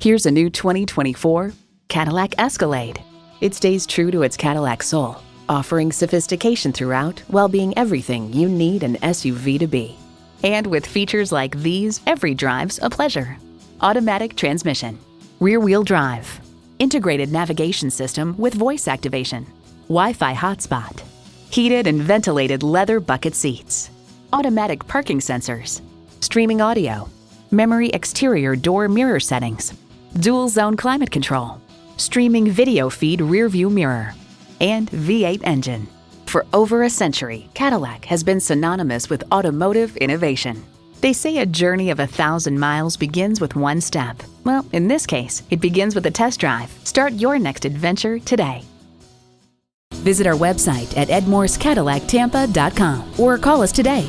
Here's a new 2024 Cadillac Escalade. It stays true to its Cadillac soul, offering sophistication throughout while being everything you need an SUV to be. And with features like these, every drive's a pleasure. Automatic transmission, rear-wheel drive, integrated navigation system with voice activation, Wi-Fi hotspot, heated and ventilated leather bucket seats, automatic parking sensors, streaming audio, memory exterior door mirror settings, dual zone climate control, streaming video feed rear view mirror, and V8 engine. For over a century, Cadillac has been synonymous with automotive innovation. They say a journey of 1,000 miles begins with one step. Well, in this case, it begins with a test drive. Start your next adventure today. Visit our website at edmorsecadillactampa.com or call us today.